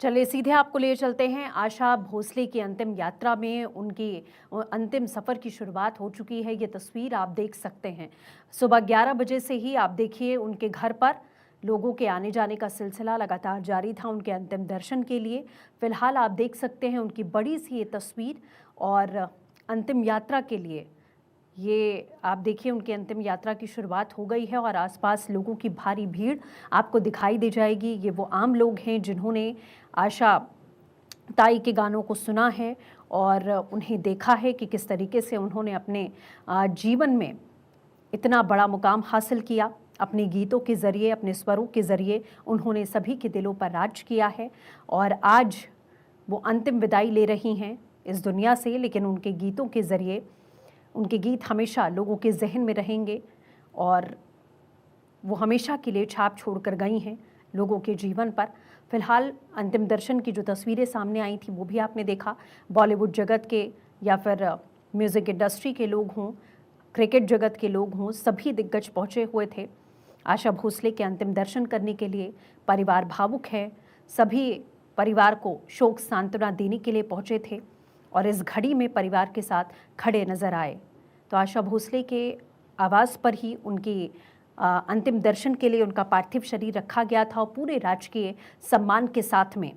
चलिए सीधे आपको ले चलते हैं आशा भोसले की अंतिम यात्रा में। उनकी अंतिम सफ़र की शुरुआत हो चुकी है। ये तस्वीर आप देख सकते हैं। सुबह 11 बजे से ही आप देखिए उनके घर पर लोगों के आने जाने का सिलसिला लगातार जारी था उनके अंतिम दर्शन के लिए। फिलहाल आप देख सकते हैं उनकी बड़ी सी ये तस्वीर और अंतिम यात्रा के लिए ये आप देखिए उनकी अंतिम यात्रा की शुरुआत हो गई है और आसपास लोगों की भारी भीड़ आपको दिखाई दे जाएगी। ये वो आम लोग हैं जिन्होंने आशा ताई के गानों को सुना है और उन्हें देखा है कि किस तरीके से उन्होंने अपने जीवन में इतना बड़ा मुकाम हासिल किया। अपने गीतों के ज़रिए, अपने स्वरों के ज़रिए उन्होंने सभी के दिलों पर राज किया है और आज वो अंतिम विदाई ले रही हैं इस दुनिया से। लेकिन उनके गीतों के ज़रिए उनके गीत हमेशा लोगों के जहन में रहेंगे और वो हमेशा के लिए छाप छोड़कर गई हैं लोगों के जीवन पर। फिलहाल अंतिम दर्शन की जो तस्वीरें सामने आई थी वो भी आपने देखा। बॉलीवुड जगत के या फिर म्यूज़िक इंडस्ट्री के लोग हों, क्रिकेट जगत के लोग हों, सभी दिग्गज पहुँचे हुए थे आशा भोसले के अंतिम दर्शन करने के लिए। परिवार भावुक है, सभी परिवार को शोक सांत्वना देने के लिए पहुँचे थे और इस घड़ी में परिवार के साथ खड़े नजर आए। तो आशा भोसले के आवास पर ही उनकी अंतिम दर्शन के लिए उनका पार्थिव शरीर रखा गया था और पूरे राजकीय सम्मान के साथ में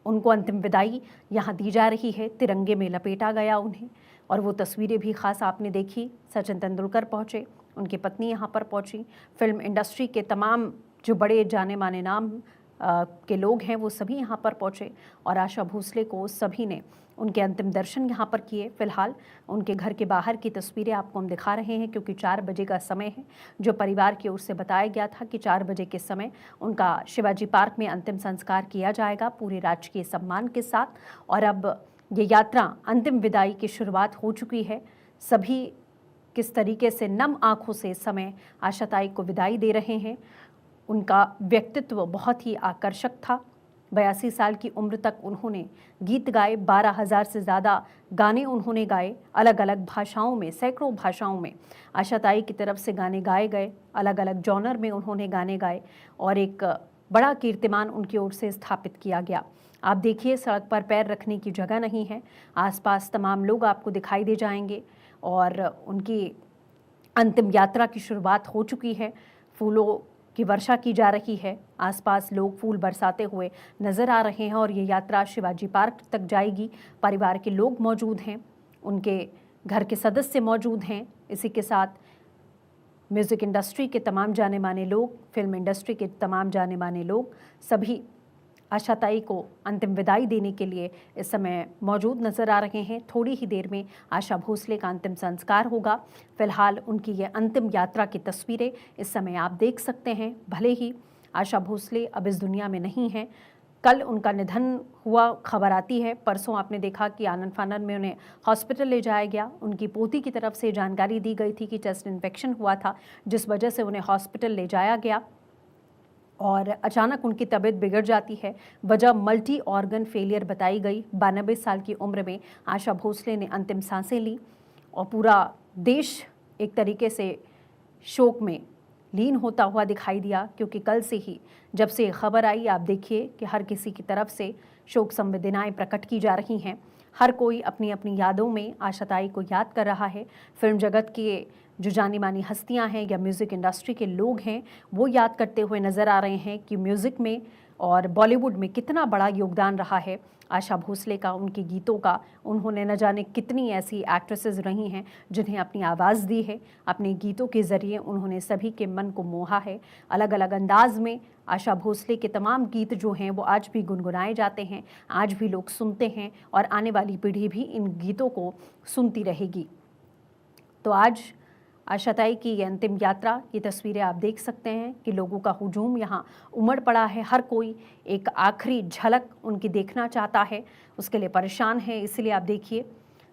उनको अंतिम विदाई यहाँ दी जा रही है। तिरंगे में लपेटा गया उन्हें और वो तस्वीरें भी खास आपने देखी। सचिन तेंदुलकर पहुँचे, उनकी पत्नी यहाँ पर पहुँची, फिल्म इंडस्ट्री के तमाम जो बड़े जाने माने नाम के लोग हैं वो सभी यहाँ पर पहुँचे और आशा भोसले को सभी ने उनके अंतिम दर्शन यहाँ पर किए। फिलहाल उनके घर के बाहर की तस्वीरें आपको हम दिखा रहे हैं क्योंकि 4 बजे का समय है जो परिवार की ओर से बताया गया था कि 4 बजे के समय उनका शिवाजी पार्क में अंतिम संस्कार किया जाएगा पूरे राजकीय सम्मान के साथ। और अब ये यात्रा अंतिम विदाई की शुरुआत हो चुकी है। सभी किस तरीके से नम आँखों से इस समय आशा ताई को विदाई दे रहे हैं। उनका व्यक्तित्व बहुत ही आकर्षक था। 82 साल की उम्र तक उन्होंने गीत गाए, 12,000 से ज़्यादा गाने उन्होंने गाए अलग अलग भाषाओं में, सैकड़ों भाषाओं में आशा ताई की तरफ से गाने गाए गए। अलग अलग जॉनर में उन्होंने गाने गाए और एक बड़ा कीर्तिमान उनकी ओर से स्थापित किया गया। आप देखिए सड़क पर पैर रखने की जगह नहीं है, आसपास तमाम लोग आपको दिखाई दे जाएंगे और उनकी अंतिम यात्रा की शुरुआत हो चुकी है। फूलों की वर्षा की जा रही है, आसपास लोग फूल बरसाते हुए नज़र आ रहे हैं और ये यात्रा शिवाजी पार्क तक जाएगी। परिवार के लोग मौजूद हैं, उनके घर के सदस्य मौजूद हैं, इसी के साथ म्यूज़िक इंडस्ट्री के तमाम जाने माने लोग, फिल्म इंडस्ट्री के तमाम जाने माने लोग सभी आशा ताई को अंतिम विदाई देने के लिए इस समय मौजूद नजर आ रहे हैं। थोड़ी ही देर में आशा भोसले का अंतिम संस्कार होगा। फिलहाल उनकी ये अंतिम यात्रा की तस्वीरें इस समय आप देख सकते हैं। भले ही आशा भोसले अब इस दुनिया में नहीं हैं, कल उनका निधन हुआ खबर आती है। परसों आपने देखा कि आनन फानन में उन्हें हॉस्पिटल ले जाया गया। उनकी पोती की तरफ से जानकारी दी गई थी कि चेस्ट इन्फेक्शन हुआ था जिस वजह से उन्हें हॉस्पिटल ले जाया गया और अचानक उनकी तबीयत बिगड़ जाती है। वजह मल्टी ऑर्गन फेलियर बताई गई। 92 साल की उम्र में आशा भोसले ने अंतिम सांसें ली और पूरा देश एक तरीके से शोक में लीन होता हुआ दिखाई दिया क्योंकि कल से ही जब से खबर आई आप देखिए कि हर किसी की तरफ से शोक संवेदनाएं प्रकट की जा रही हैं। हर कोई अपनी अपनी यादों में आशा ताई को याद कर रहा है। फिल्म जगत के जो जानी मानी हस्तियां हैं या म्यूज़िक इंडस्ट्री के लोग हैं वो याद करते हुए नज़र आ रहे हैं कि म्यूज़िक में और बॉलीवुड में कितना बड़ा योगदान रहा है आशा भोसले का, उनके गीतों का। उन्होंने न जाने कितनी ऐसी एक्ट्रेसेस रही हैं जिन्हें अपनी आवाज़ दी है, अपने गीतों के ज़रिए उन्होंने सभी के मन को मोहा है। अलग अलग अंदाज में आशा भोसले के तमाम गीत जो हैं वो आज भी गुनगुनाए जाते हैं, आज भी लोग सुनते हैं और आने वाली पीढ़ी भी इन गीतों को सुनती रहेगी। तो आज आशा ताई की ये अंतिम यात्रा, ये तस्वीरें आप देख सकते हैं कि लोगों का हुजूम यहाँ उमड़ पड़ा है। हर कोई एक आखिरी झलक उनकी देखना चाहता है, उसके लिए परेशान है। इसलिए आप देखिए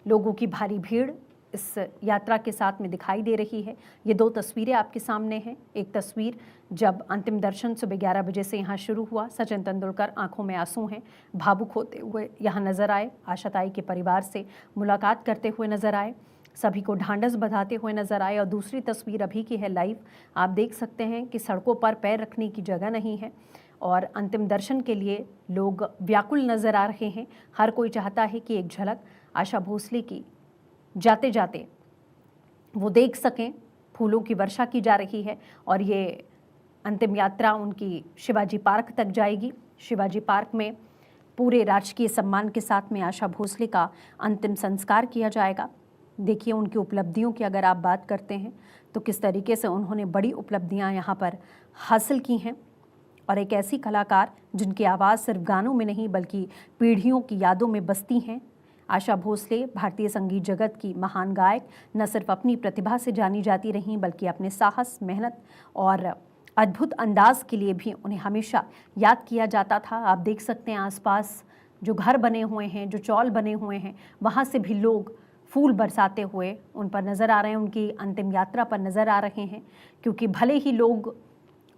लोगों की भारी भीड़ इस यात्रा के साथ में दिखाई दे रही है। ये 2 तस्वीरें आपके सामने हैं। एक तस्वीर जब अंतिम दर्शन सुबह 11 बजे से यहाँ शुरू हुआ, सचिन तेंदुलकर आंखों में आंसू हैं, भावुक होते हुए यहाँ नजर आए, आशा ताई के परिवार से मुलाकात करते हुए नजर आए, सभी को ढांढस बंधाते हुए नजर आए। और दूसरी तस्वीर अभी की है लाइव, आप देख सकते हैं कि सड़कों पर पैर रखने की जगह नहीं है और अंतिम दर्शन के लिए लोग व्याकुल नजर आ रहे हैं। हर कोई चाहता है कि एक झलक आशा भोसले की जाते जाते वो देख सकें। फूलों की वर्षा की जा रही है और ये अंतिम यात्रा उनकी शिवाजी पार्क तक जाएगी। शिवाजी पार्क में पूरे राजकीय सम्मान के साथ में आशा भोसले का अंतिम संस्कार किया जाएगा। देखिए, उनकी उपलब्धियों की अगर आप बात करते हैं तो किस तरीके से उन्होंने बड़ी उपलब्धियां यहाँ पर हासिल की हैं और एक ऐसी कलाकार जिनकी आवाज़ सिर्फ गानों में नहीं बल्कि पीढ़ियों की यादों में बसती हैं। आशा भोसले भारतीय संगीत जगत की महान गायक न सिर्फ अपनी प्रतिभा से जानी जाती रहीं बल्कि अपने साहस, मेहनत और अद्भुत अंदाज के लिए भी उन्हें हमेशा याद किया जाता था। आप देख सकते हैं आसपास जो घर बने हुए हैं, जो चौल बने हुए हैं, वहाँ से भी लोग फूल बरसाते हुए उन पर नज़र आ रहे हैं, उनकी अंतिम यात्रा पर नज़र आ रहे हैं। क्योंकि भले ही लोग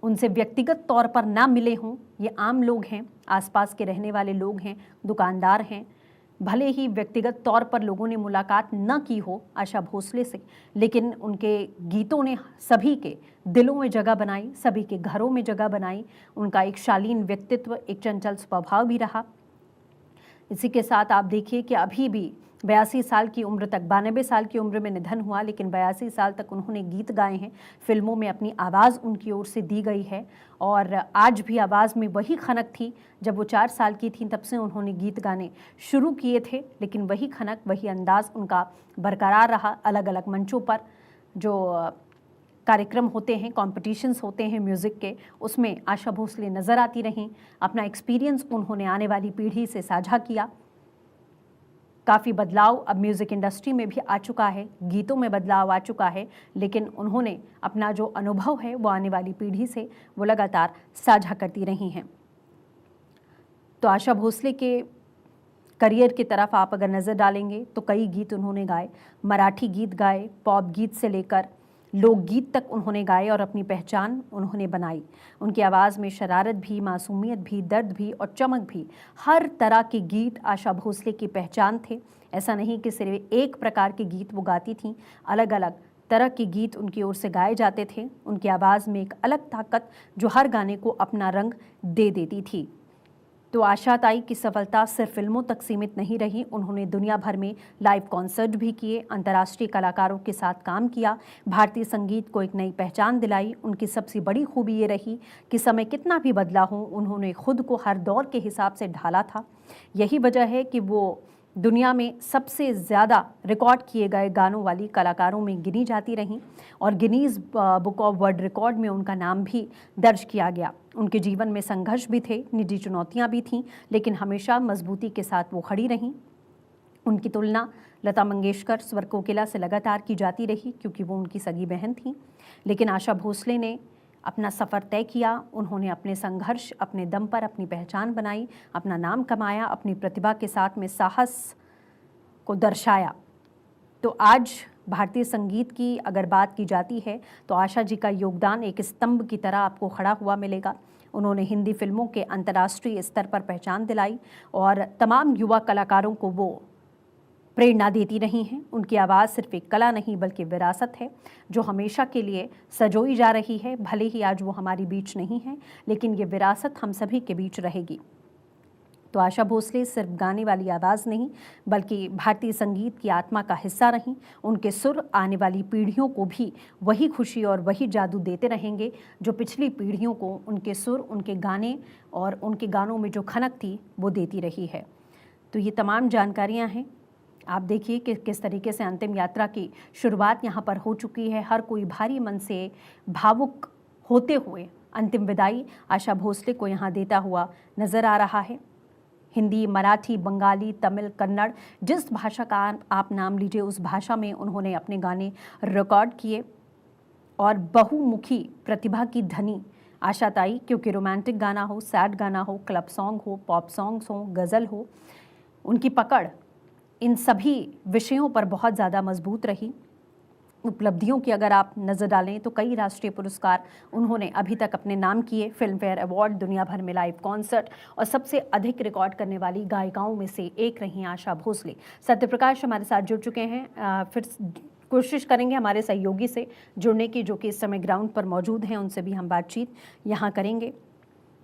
उनसे व्यक्तिगत तौर पर ना मिले हों, ये आम लोग हैं, आसपास के रहने वाले लोग हैं, दुकानदार हैं, भले ही व्यक्तिगत तौर पर लोगों ने मुलाकात न की हो आशा भोसले से, लेकिन उनके गीतों ने सभी के दिलों में जगह बनाई, सभी के घरों में जगह बनाई। उनका एक शालीन व्यक्तित्व, एक चंचल स्वभाव भी रहा। इसी के साथ आप देखिए कि अभी भी 82 साल की उम्र तक, 92 साल की उम्र में निधन हुआ, लेकिन 82 साल तक उन्होंने गीत गाए हैं। फिल्मों में अपनी आवाज़ उनकी ओर से दी गई है और आज भी आवाज़ में वही खनक थी। जब वो 4 साल की थी तब से उन्होंने गीत गाने शुरू किए थे, लेकिन वही खनक, वही अंदाज़ उनका बरकरार रहा। अलग अलग मंचों पर जो कार्यक्रम होते हैं, कॉम्पिटिशन्स होते हैं म्यूज़िक के, उसमें आशा भोसले नज़र आती रहीं। अपना एक्सपीरियंस उन्होंने आने वाली पीढ़ी से साझा किया। काफ़ी बदलाव अब म्यूज़िक इंडस्ट्री में भी आ चुका है, गीतों में बदलाव आ चुका है, लेकिन उन्होंने अपना जो अनुभव है वो आने वाली पीढ़ी से वो लगातार साझा करती रही हैं। तो आशा भोसले के करियर की तरफ आप अगर नज़र डालेंगे तो कई गीत उन्होंने गाए, मराठी गीत गाए, पॉप गीत से लेकर लोकगीत तक उन्होंने गाए और अपनी पहचान उन्होंने बनाई। उनकी आवाज़ में शरारत भी, मासूमियत भी, दर्द भी और चमक भी, हर तरह के गीत आशा भोसले की पहचान थे। ऐसा नहीं कि सिर्फ एक प्रकार के गीत वो गाती थीं, अलग अलग तरह के गीत उनकी ओर से गाए जाते थे। उनकी आवाज़ में एक अलग ताकत जो हर गाने को अपना रंग दे देती थी। तो आशा ताई की सफलता सिर्फ फिल्मों तक सीमित नहीं रही, उन्होंने दुनिया भर में लाइव कॉन्सर्ट भी किए, अंतर्राष्ट्रीय कलाकारों के साथ काम किया, भारतीय संगीत को एक नई पहचान दिलाई। उनकी सबसे बड़ी खूबी ये रही कि समय कितना भी बदला हो, उन्होंने खुद को हर दौर के हिसाब से ढाला था। यही वजह है कि वो दुनिया में सबसे ज़्यादा रिकॉर्ड किए गए गानों वाली कलाकारों में गिनी जाती रहीं और Guinness book of world record में उनका नाम भी दर्ज किया गया। उनके जीवन में संघर्ष भी थे, निजी चुनौतियां भी थीं, लेकिन हमेशा मजबूती के साथ वो खड़ी रहीं। उनकी तुलना लता मंगेशकर, स्वर कोकिला से लगातार की जाती रही क्योंकि वो उनकी सगी बहन थीं, लेकिन आशा भोसले ने अपना सफ़र तय किया। उन्होंने अपने संघर्ष, अपने दम पर अपनी पहचान बनाई, अपना नाम कमाया, अपनी प्रतिभा के साथ में साहस को दर्शाया। तो आज भारतीय संगीत की अगर बात की जाती है तो आशा जी का योगदान एक स्तंभ की तरह आपको खड़ा हुआ मिलेगा। उन्होंने हिंदी फिल्मों के अंतर्राष्ट्रीय स्तर पर पहचान दिलाई और तमाम युवा कलाकारों को वो प्रेरणा देती रही हैं। उनकी आवाज़ सिर्फ एक कला नहीं बल्कि विरासत है जो हमेशा के लिए सजोई जा रही है। भले ही आज वो हमारी बीच नहीं है, लेकिन ये विरासत हम सभी के बीच रहेगी। तो आशा भोसले सिर्फ गाने वाली आवाज़ नहीं बल्कि भारतीय संगीत की आत्मा का हिस्सा रहीं। उनके सुर आने वाली पीढ़ियों को भी वही खुशी और वही जादू देते रहेंगे जो पिछली पीढ़ियों को उनके सुर, उनके गाने और उनके गानों में जो खनक थी वो देती रही है। तो ये तमाम जानकारियाँ हैं। आप देखिए कि किस तरीके से अंतिम यात्रा की शुरुआत यहाँ पर हो चुकी है। हर कोई भारी मन से भावुक होते हुए अंतिम विदाई आशा भोसले को यहाँ देता हुआ नज़र आ रहा है। हिंदी, मराठी, बंगाली, तमिल, कन्नड़, जिस भाषा का आप नाम लीजिए उस भाषा में उन्होंने अपने गाने रिकॉर्ड किए और बहुमुखी प्रतिभा की धनी आशा ताई, क्योंकि रोमांटिक गाना हो, सैड गाना हो, क्लब सॉन्ग हो, पॉप सॉन्ग्स हो, गज़ल हो, उनकी पकड़ इन सभी विषयों पर बहुत ज़्यादा मजबूत रही। उपलब्धियों की अगर आप नज़र डालें तो कई राष्ट्रीय पुरस्कार उन्होंने अभी तक अपने नाम किए, फिल्म फेयर अवार्ड, दुनिया भर में लाइव कॉन्सर्ट और सबसे अधिक रिकॉर्ड करने वाली गायिकाओं में से एक रही आशा भोसले। सत्यप्रकाश हमारे साथ जुड़ चुके हैं, फिर कोशिश करेंगे हमारे सहयोगी से जुड़ने की जो कि इस समय ग्राउंड पर मौजूद हैं, उनसे भी हम बातचीत यहाँ करेंगे।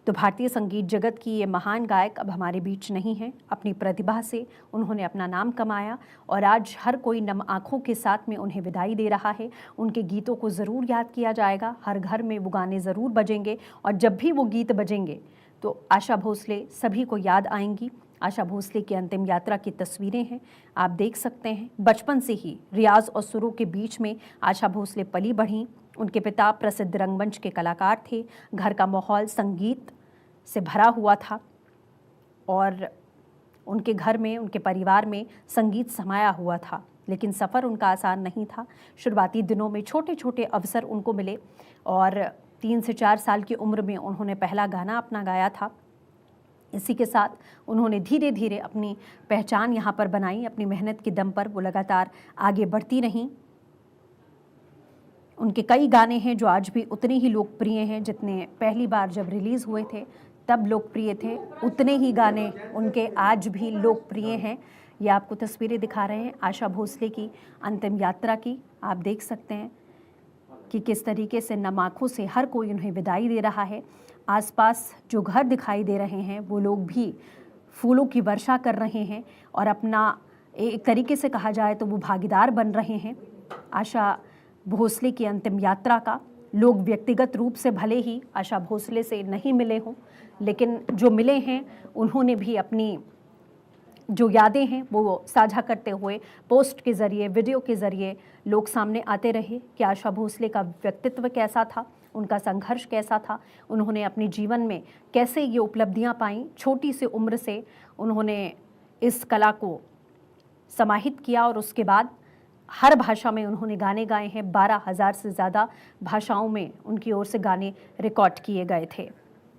तो भारतीय संगीत जगत की ये महान गायक अब हमारे बीच नहीं हैं। अपनी प्रतिभा से उन्होंने अपना नाम कमाया और आज हर कोई नम आँखों के साथ में उन्हें विदाई दे रहा है। उनके गीतों को ज़रूर याद किया जाएगा, हर घर में वो गाने ज़रूर बजेंगे और जब भी वो गीत बजेंगे तो आशा भोसले सभी को याद आएंगी। आशा भोसले की अंतिम यात्रा की तस्वीरें हैं, आप देख सकते हैं। बचपन से ही रियाज और सुरों के बीच में आशा भोसले पली बढ़ीं। उनके पिता प्रसिद्ध रंगमंच के कलाकार थे। घर का माहौल संगीत से भरा हुआ था और उनके घर में, उनके परिवार में संगीत समाया हुआ था। लेकिन सफ़र उनका आसान नहीं था। शुरुआती दिनों में छोटे छोटे अवसर उनको मिले और 3 से 4 साल की उम्र में उन्होंने पहला गाना अपना गाया था। इसी के साथ उन्होंने धीरे धीरे अपनी पहचान यहाँ पर बनाई। अपनी मेहनत के दम पर वो लगातार आगे बढ़ती रहीं। उनके कई गाने हैं जो आज भी उतने ही लोकप्रिय हैं जितने पहली बार जब रिलीज़ हुए थे तब लोकप्रिय थे, उतने ही गाने उनके आज भी लोकप्रिय हैं। ये आपको तस्वीरें दिखा रहे हैं आशा भोसले की अंतिम यात्रा की। आप देख सकते हैं कि किस तरीके से नम आँखों से हर कोई उन्हें विदाई दे रहा है। आसपास जो घर दिखाई दे रहे हैं वो लोग भी फूलों की वर्षा कर रहे हैं और अपना एक तरीके से कहा जाए तो वो भागीदार बन रहे हैं आशा भोसले की अंतिम यात्रा का। लोग व्यक्तिगत रूप से भले ही आशा भोसले से नहीं मिले हों, लेकिन जो मिले हैं उन्होंने भी अपनी जो यादें हैं वो साझा करते हुए पोस्ट के ज़रिए, वीडियो के ज़रिए लोग सामने आते रहे कि आशा भोसले का व्यक्तित्व कैसा था, उनका संघर्ष कैसा था, उन्होंने अपने जीवन में कैसे ये उपलब्धियां पाईं। छोटी सी उम्र से उन्होंने इस कला को समाहित किया और उसके बाद हर भाषा में उन्होंने गाने गाए हैं। 12,000 से ज़्यादा भाषाओं में उनकी ओर से गाने रिकॉर्ड किए गए थे।